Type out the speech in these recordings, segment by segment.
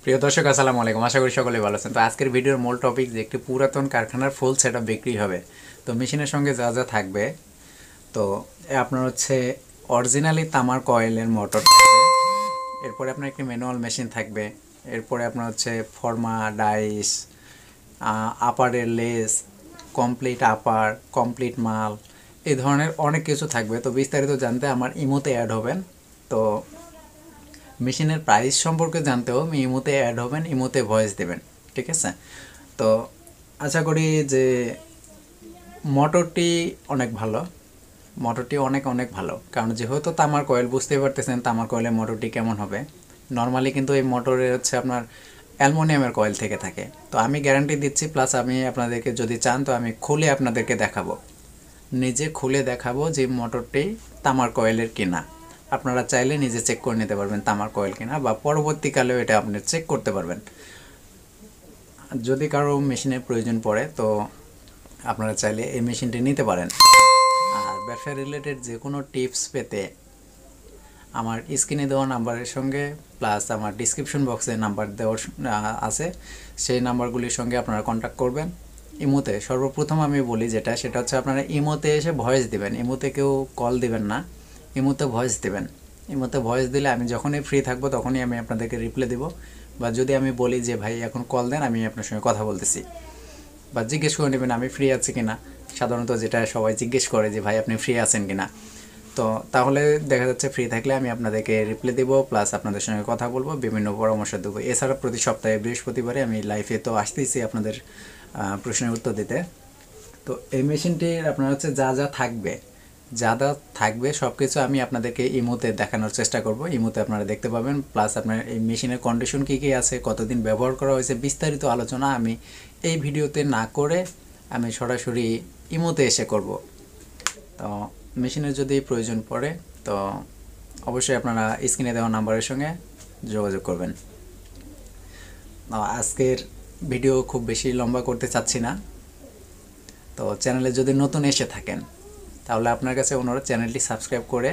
প্রিয় দর্শক আসসালামু আলাইকুম, আশা করি সকলে ভালো আছেন। তো আজকের ভিডিওর মূল টপিক যে একটি পুরাতন কারখানার ফুল সেটআপ বিক্রি হবে। তো মেশিনের সঙ্গে যা যা থাকবে, তো আপনার হচ্ছে অরিজিনালি তামার কয়েলের মোটর থাকবে, এরপরে আপনার একটি ম্যানুয়াল মেশিন থাকবে, এরপরে আপনার হচ্ছে ফর্মা ডাইস, আপারের লেস, কমপ্লিট আপার, কমপ্লিট মাল, এই ধরনের অনেক কিছু থাকবে। তো বিস্তারিত জানতে আমার ইমোতে অ্যাড হবেন। তো মেশিনের প্রাইস সম্পর্কে জানতেও ইমোতে অ্যাড হবেন, ইমোতে ভয়েস দেবেন, ঠিক আছে? তো আশা করি যে মোটরটি অনেক ভালো, মোটরটি অনেক অনেক ভালো, কারণ যেহেতু তামার কয়েল, বুঝতেই পারতেছেন তামার কয়েলের মোটরটি কেমন হবে। নর্মালি কিন্তু এই মোটরে হচ্ছে আপনার অ্যালুমিনিয়ামের কয়েল থেকে থাকে। তো আমি গ্যারান্টি দিচ্ছি, প্লাস আমি আপনাদেরকে যদি চান তো আমি খুলে আপনাদেরকে দেখাবো, নিজে খুলে দেখাবো যে মোটরটি তামার কয়েলের কিনা। আপনারা চাইলে নিজে চেক করে নিতে পারবেন তামার কয়েল কিনা, বা পরবর্তীকালেও এটা আপনি চেক করতে পারবেন। যদি কারো মেশিনের প্রয়োজন পড়ে তো আপনারা চাইলে এই মেশিনটি নিতে পারেন। আর ব্যবসা রিলেটেড যে কোনো টিপস পেতে আমার স্ক্রিনে দেওয়া নাম্বারের সঙ্গে, প্লাস আমার ডিসক্রিপশন বক্সে নাম্বার দেওয়ার আছে, সেই নাম্বারগুলির সঙ্গে আপনারা কন্ট্যাক্ট করবেন। ইমোতে সর্বপ্রথম আমি বলি সেটা হচ্ছে আপনারা ইমোতে এসে ভয়েস দিবেন, ইমোতে কেউ কল দিবেন না, ইমোতে ভয়েস দিবেন। ইমোতে ভয়েস দিলে আমি যখনই ফ্রি থাকবো তখনই আমি আপনাদেরকে রিপ্লাই দেবো, বা যদি আমি বলি যে ভাই এখন কল দেন, আমি আপনার সঙ্গে কথা বলতেছি, বা জিজ্ঞেস করে নেবেন আমি ফ্রি আছি কিনা। সাধারণত যেটা সবাই জিজ্ঞেস করে যে ভাই আপনি ফ্রি আছেন কিনা, তো তাহলে দেখা যাচ্ছে ফ্রি থাকলে আমি আপনাদেরকে রিপ্লাই দেবো, প্লাস আপনাদের সঙ্গে কথা বলবো, বিভিন্ন পরামর্শ দেবো। এছাড়া প্রতি সপ্তাহে বৃহস্পতিবারে আমি লাইভে তো আসতেইছি আপনাদের প্রশ্নের উত্তর দিতে। তো এই মেশিনটির আপনার হচ্ছে যা যা থাকবে সব কিছু আমি আপনাদেরকে ইমোতে দেখানোর চেষ্টা করব। ইমোতে আপনারা দেখতে পাবেন, প্লাস আপনার এই মেশিনের কন্ডিশন কী কী আছে, কতদিন ব্যবহার করা হয়েছে, বিস্তারিত আলোচনা আমি এই ভিডিওতে না করে আমি সরাসরি ইমোতে এসে করব। তো মেশিনের যদি প্রয়োজন পড়ে তো অবশ্যই আপনারা স্ক্রিনে দেওয়া নাম্বারের সঙ্গে যোগাযোগ করবেন। আজকের ভিডিও খুব বেশি লম্বা করতে চাচ্ছি না। তো চ্যানেলে যদি নতুন এসে থাকেন তাহলে আপনার কাছে অনুরোধ, চ্যানেলটি সাবস্ক্রাইব করে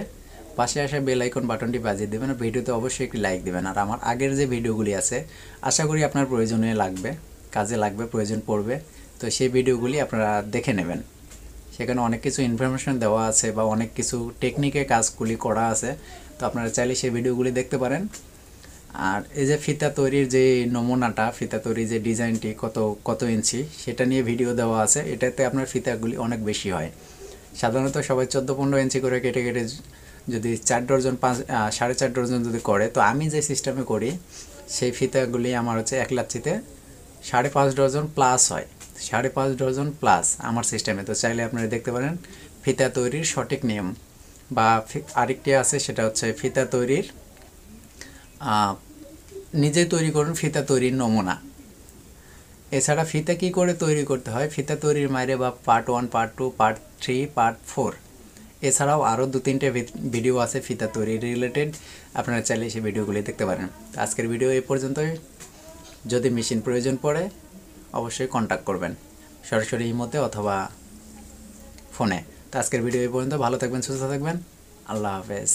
পাশে আসা বেল আইকন বাটনটি বাজিয়ে দেবেন, ভিডিওতে অবশ্যই একটি লাইক দেবেন। আর আমার আগের যে ভিডিওগুলি আছে আশা করি আপনার প্রয়োজনে লাগবে, কাজে লাগবে, প্রয়োজন পড়বে। তো সেই ভিডিওগুলি আপনারা দেখে নেবেন, সেখানে অনেক কিছু ইনফরমেশন দেওয়া আছে বা অনেক কিছু টেকনিকে কাজগুলি করা আছে। তো আপনারা চাইলে সেই ভিডিওগুলি দেখতে পারেন। আর এই যে ফিতা তৈরির যে নমুনাটা, ফিতা তৈরির যে ডিজাইনটি কত ইঞ্চি সেটা নিয়ে ভিডিও দেওয়া আছে। এটাতে আপনার ফিতাগুলি অনেক বেশি হয়। সাধারণত সবাই 14-15 ইঞ্চি করে কেটে কেটে যদি 4 ডজন 4.5 ডজন যদি করে, তো আমি যে সিস্টেমে করি সেই ফিতাগুলি আমার হচ্ছে 1 লাচ্ছিতে 5.5 ডজন প্লাস হয়, 5.5 ডজন প্লাস আমার সিস্টেমে। তো চাইলে আপনারা দেখতে পারেন ফিতা তৈরির সঠিক নিয়ম। বা আরেকটি আছে, সেটা হচ্ছে ফিতা তৈরির নিজেই তৈরি করুন ফিতা তৈরির নমুনা। এছাড়া ফিতা কী করে তৈরি করতে হয়, ফিতা তৈরির মাইরে বা পার্ট 1, পার্ট 2, পার্ট 3, পার্ট 4, এছাড়াও আরও 2-3টে ভিডিও আছে ফিতা তৈরি রিলেটেড, আপনারা চাইলে সেই ভিডিওগুলি দেখতে পারেন। আজকের ভিডিও এই পর্যন্তই। যদি মেশিন প্রয়োজন পড়ে অবশ্যই কন্ট্যাক্ট করবেন, সরাসরি ইমোতে অথবা ফোনে। তো আজকের ভিডিও এই পর্যন্ত। ভালো থাকবেন, সুস্থ থাকবেন, আল্লাহ হাফেজ।